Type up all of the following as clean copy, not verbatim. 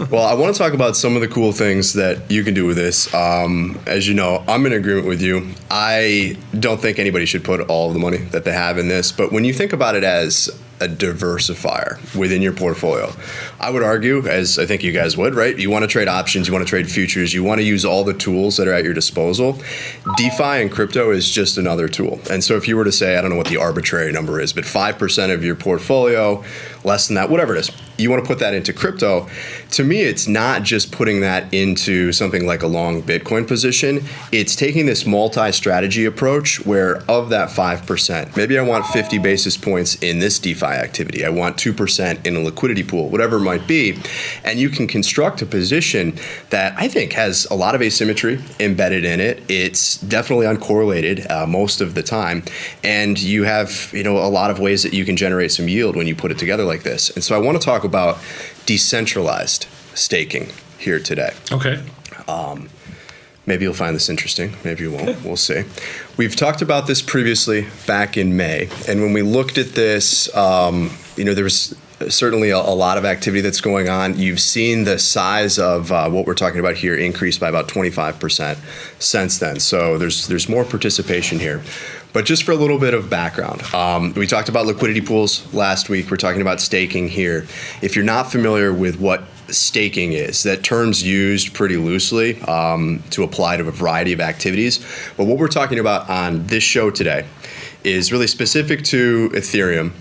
Well, I want to talk about some of the cool things that you can do with this. As you know, I'm in agreement with you. I don't think anybody should put all of the money that they have in this, but when you think about it as a diversifier within your portfolio, I would argue, as I think you guys would, right? You want to trade options, you want to trade futures, you want to use all the tools that are at your disposal. DeFi and crypto is just another tool. And so if you were to say, I don't know what the arbitrary number is, but 5% of your portfolio, less than that, whatever it is, you want to put that into crypto. To me, it's not just putting that into something like a long Bitcoin position. It's taking this multi-strategy approach where of that 5%, maybe I want 50 basis points in this DeFi activity. I want 2% in a liquidity pool, whatever it might be. And you can construct a position that I think has a lot of asymmetry embedded in it. It's definitely uncorrelated most of the time. And you have, a lot of ways that you can generate some yield when you put it together like this. And so I want to talk about decentralized staking here today. Okay. Maybe you'll find this interesting. Maybe you won't. We'll see. We've talked about this previously back in May. And when we looked at this, there was certainly a lot of activity that's going on. You've seen the size of what we're talking about here increase by about 25% since then. So there's more participation here. But just for a little bit of background, we talked about liquidity pools last week. We're talking about staking here. If you're not familiar with what staking is, that term's used pretty loosely to apply to a variety of activities. But what we're talking about on this show today is really specific to Ethereum.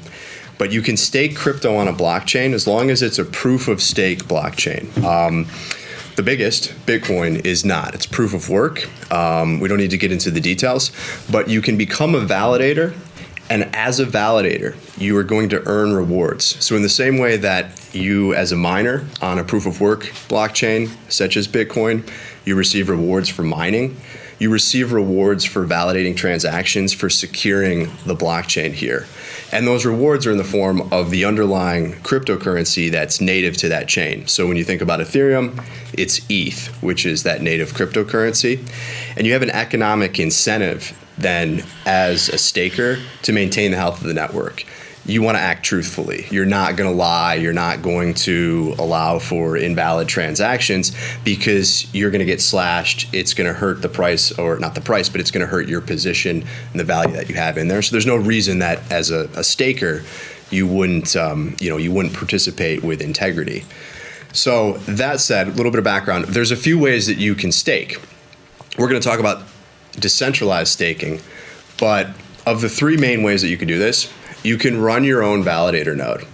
But you can stake crypto on a blockchain as long as it's a proof of stake blockchain. The biggest, Bitcoin, is not. It's proof of work. We don't need to get into the details, but you can become a validator, and as a validator, you are going to earn rewards. So in the same way that you, as a miner on a proof of work blockchain, such as Bitcoin, you receive rewards for mining, you receive rewards for validating transactions, for securing the blockchain here. And those rewards are in the form of the underlying cryptocurrency that's native to that chain. So when you think about Ethereum, it's ETH, which is that native cryptocurrency. And you have an economic incentive then as a staker to maintain the health of the network. You want to act truthfully. You're not going to lie. You're not going to allow for invalid transactions because you're going to get slashed. It's going to hurt the price, or not the price, but it's going to hurt your position and the value that you have in there. So there's no reason that as a staker, you wouldn't, you wouldn't participate with integrity. So that said, a little bit of background. There's a few ways that you can stake. We're going to talk about decentralized staking, but of the three main ways that you can do this, you can run your own validator node.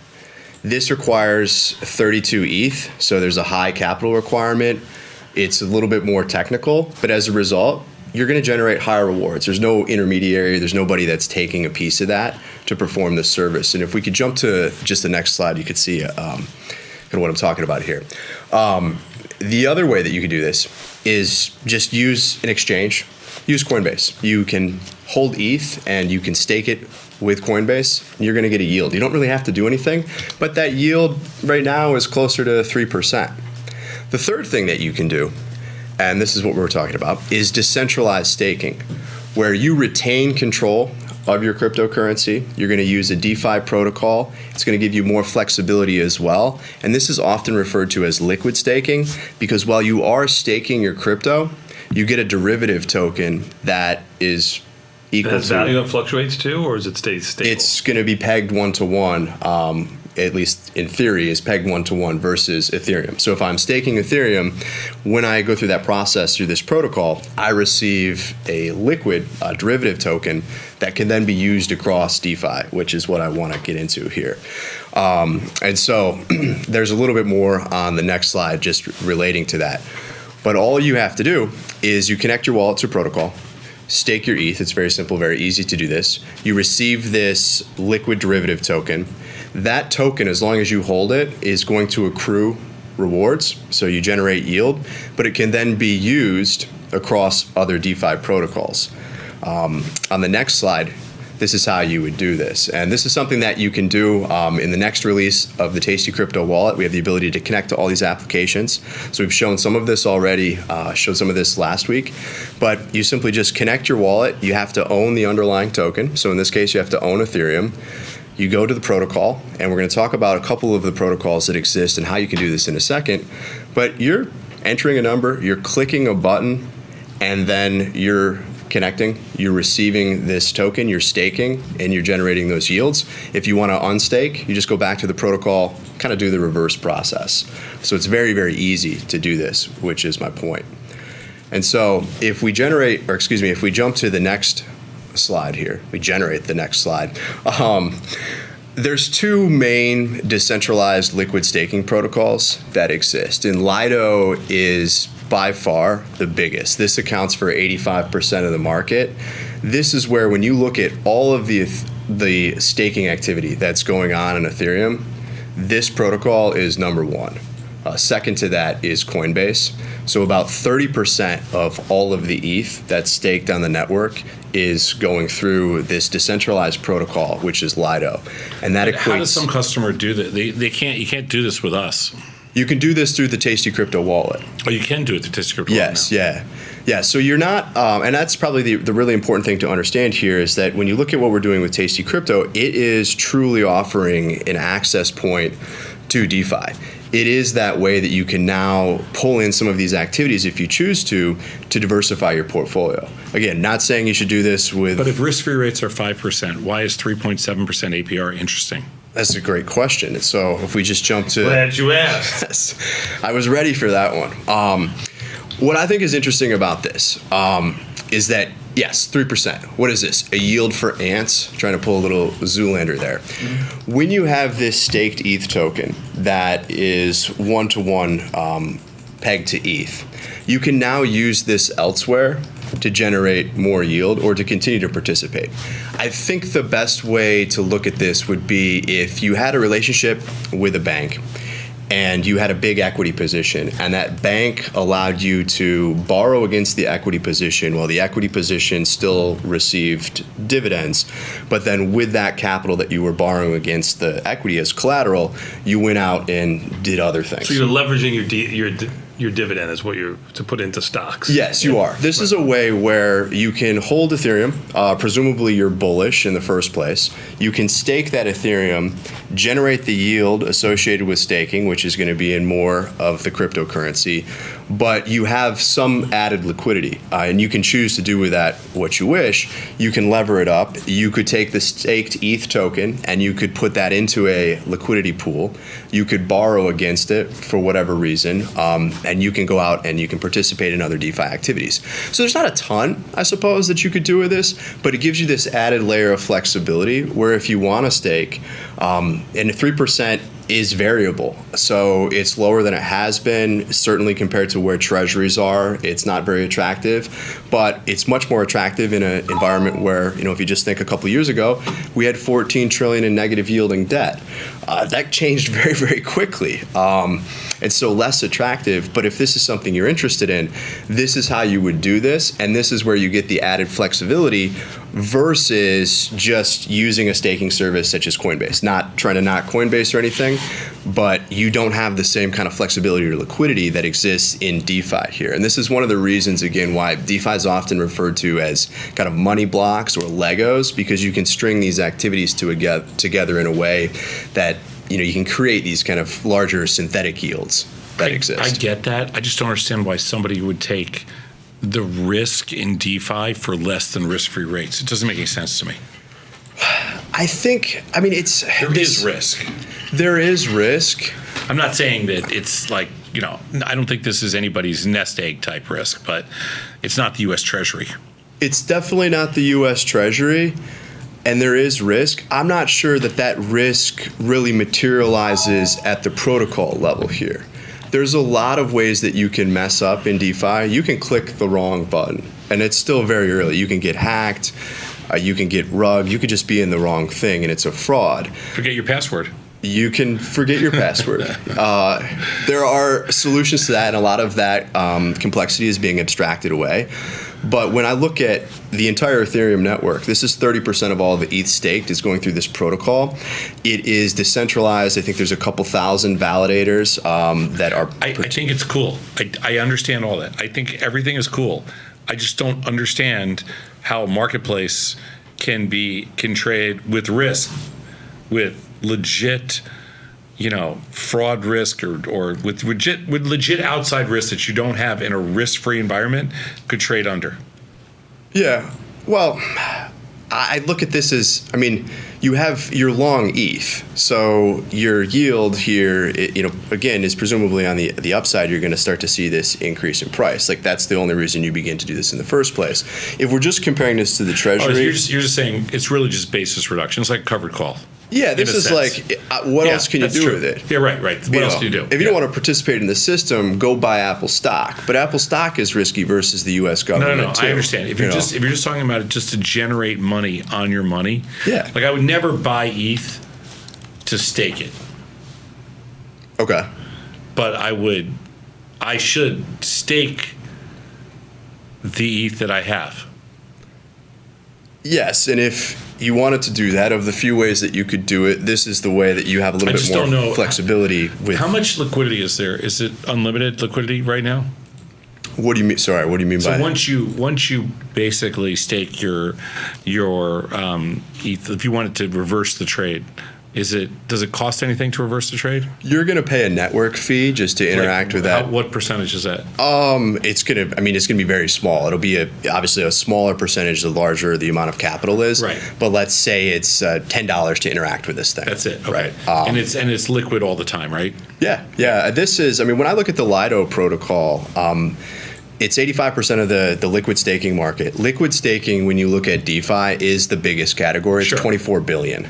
This requires 32 ETH, so there's a high capital requirement. It's a little bit more technical, but as a result, you're going to generate higher rewards. There's no intermediary. There's nobody that's taking a piece of that to perform this service. And if we could jump to just the next slide, you could see kind of what I'm talking about here. The other way that you could do this is just use an exchange. Use Coinbase. You can hold ETH and you can stake it with Coinbase. You're going to get a yield. You don't really have to do anything, but that yield right now is closer to 3%. The third thing that you can do, and this is what we're talking about, is decentralized staking, where you retain control of your cryptocurrency. You're going to use a DeFi protocol. It's going to give you more flexibility as well. And this is often referred to as liquid staking, because while you are staking your crypto, you get a derivative token that is equal to... Has value that fluctuates too, or is it stays stable? It's going to be pegged one-to-one, at least in theory, is pegged one-to-one versus Ethereum. So if I'm staking Ethereum, when I go through that process through this protocol, I receive a liquid derivative token that can then be used across DeFi, which is what I want to get into here. And so there's a little bit more on the next slide just relating to that. But all you have to do is you connect your wallet to protocol, stake your ETH. It's very simple, very easy to do this. You receive this liquid derivative token. That token, as long as you hold it, is going to accrue rewards. So you generate yield, but it can then be used across other DeFi protocols. On the next slide, this is how you would do this. And this is something that you can do in the next release of the tastycrypto wallet. We have the ability to connect to all these applications. So we've shown some of this already, showed some of this last week. But you simply just connect your wallet. You have to own the underlying token. So in this case, you have to own Ethereum. you go to the protocol, and we're going to talk about a couple of the protocols that exist and how you can do this in a second. But you're entering a number, you're clicking a button, and then you're connecting, you're receiving this token, you're staking, and you're generating those yields. If you want to unstake, you just go back to the protocol, kind of do the reverse process. So it's very, very easy to do this, which is my point. And so if we if we jump to the next slide here, we generate the next slide. There's two main decentralized liquid staking protocols that exist, and Lido is by far the biggest. This accounts for 85% of the market. This is where, when you look at all of the staking activity that's going on in Ethereum, this protocol is number one. Second to that is Coinbase. So about 30% of all of the ETH that's staked on the network is going through this decentralized protocol, which is Lido. And that equates. How does some customer do that? They can't. You can't do this with us. You can do this through the tastycrypto wallet. Oh, you can do it through tastycrypto. Yes, yeah. So you're not, and that's probably the really important thing to understand here, is that when you look at what we're doing with tastycrypto, it is truly offering an access point to DeFi. It is that way that you can now pull in some of these activities, if you choose to diversify your portfolio. Again, not saying you should do this with. But if risk-free rates are 5%, why is 3.7% APR interesting? That's a great question. So if we just jump to. Glad you asked. Yes, I was ready for that one. What I think is interesting about this is that, yes, 3%. What is this? A yield for ants? Trying to pull a little Zoolander there. Mm-hmm. When you have this staked ETH token that is one-to-one pegged to ETH, you can now use this elsewhere to generate more yield or to continue to participate. I think the best way to look at this would be if you had a relationship with a bank and you had a big equity position, and that bank allowed you to borrow against the equity position while the equity position still received dividends. But then with that capital that you were borrowing against the equity as collateral, you went out and did other things. So you're leveraging your dividend is what you're to put into stocks. Yes, you are. This is a way where you can hold Ethereum. Presumably you're bullish in the first place. You can stake that Ethereum, generate the yield associated with staking, which is going to be in more of the cryptocurrency, but you have some added liquidity, and you can choose to do with that what you wish. You can lever it up. You could take the staked ETH token and you could put that into a liquidity pool. You could borrow against it for whatever reason, and you can go out and you can participate in other DeFi activities. So there's not a ton, I suppose, that you could do with this, but it gives you this added layer of flexibility where if you want to stake, and 3% is variable. So it's lower than it has been, certainly compared to where treasuries are. It's not very attractive, but it's much more attractive in an environment where, if you just think a couple of years ago, we had 14 trillion in negative yielding debt. That changed very, very quickly. And so less attractive, but if this is something you're interested in, this is how you would do this, and this is where you get the added flexibility versus just using a staking service such as Coinbase. Not trying to knock Coinbase or anything, but you don't have the same kind of flexibility or liquidity that exists in DeFi here. And this is one of the reasons, again, why DeFi is often referred to as kind of money blocks or Legos, because you can string these activities together in a way that you can create these kind of larger synthetic yields that exist. I get that. I just don't understand why somebody would take the risk in DeFi for less than risk-free rates. It doesn't make any sense to me. There is risk. There is risk. I'm not saying that it's like, I don't think this is anybody's nest egg type risk, but it's not the U.S. Treasury. It's definitely not the U.S. Treasury. And there is risk. I'm not sure that risk really materializes at the protocol level here. There's a lot of ways that you can mess up in DeFi. You can click the wrong button, and it's still very early. You can get hacked, you can get rugged, you could just be in the wrong thing, and it's a fraud. Forget your password. You can forget your password. There are solutions to that, and a lot of that complexity is being abstracted away. But when I look at the entire Ethereum network, this is 30% of all the ETH staked is going through this protocol. It is decentralized. I think there's a couple thousand validators that are. I think it's cool. I understand all that. I think everything is cool. I just don't understand how a marketplace can trade with risk with legit, fraud risk or with legit outside risk that you don't have in a risk-free environment could trade under? Yeah. Well, I look at this as, you have your long ETH, so your yield here, again, is presumably on the upside. You're going to start to see this increase in price. Like, that's the only reason you begin to do this in the first place. If we're just comparing this to the Treasury, you're just saying it's really just basis reduction. It's like covered call. yeah, this is like, what else can you do with it? Yeah, right. What else can you do? If you don't want to participate in the system, go buy Apple stock. But Apple stock is risky versus the U.S. government. No. too. I understand. If you're just talking about it just to generate money on your money, yeah. Like I would never buy ETH to stake it. Okay. But I should stake the ETH that I have. Yes, and if you wanted to do that, of the few ways that you could do it, this is the way that you have a little bit more flexibility with. How much liquidity is there? Is it unlimited liquidity right now? What do you mean? Sorry, what do you mean by that? Once you basically stake your ETH, if you wanted to reverse the trade, does it cost anything to reverse the trade? You're going to pay a network fee just to interact with that. What percentage is that? It's going to be very small. It'll be obviously a smaller percentage the larger the amount of capital is. Right. But let's say it's $10 to interact with this thing. That's it. Okay. Right. And it's liquid all the time, right? Yeah. This is. When I look at the Lido protocol. It's 85% of the liquid staking market. Liquid staking, when you look at DeFi, is the biggest category. It's Sure. $24 billion.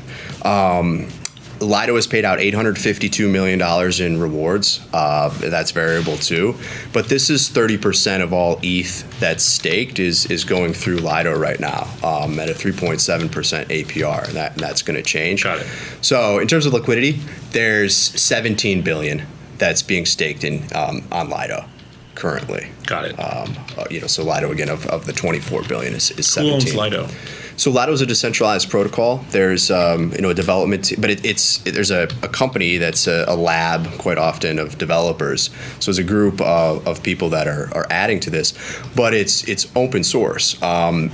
Lido has paid out $852 million in rewards. That's variable too. But this is 30% of all ETH that's staked is going through Lido right now at a 3.7% APR. And that's going to change. Got it. So in terms of liquidity, there's $17 billion that's being staked on Lido currently. Got it. So Lido, again, of the 24 billion is 17. Who owns Lido? So Lido is a decentralized protocol. There's a development, but there's a company that's a lab quite often of developers. So it's a group of people that are adding to this, but it's open source.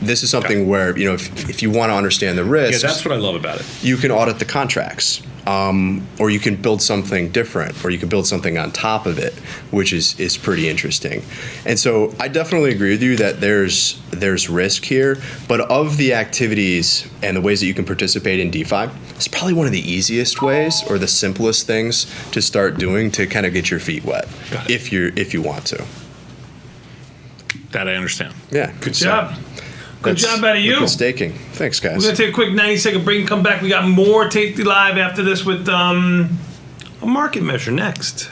This is something where if you want to understand the risks, that's what I love about it. You can audit the contracts. Or you can build something different, or you can build something on top of it, which is pretty interesting. And so I definitely agree with you that there's risk here, but of the activities and the ways that you can participate in DeFi, it's probably one of the easiest ways or the simplest things to start doing to kind of get your feet wet if you want to. That I understand. Yeah. Good job. Good job out of you. Liquid staking. Thanks, guys. We're going to take a quick 90-second break and come back. We got more Tasty Live after this with a market measure next.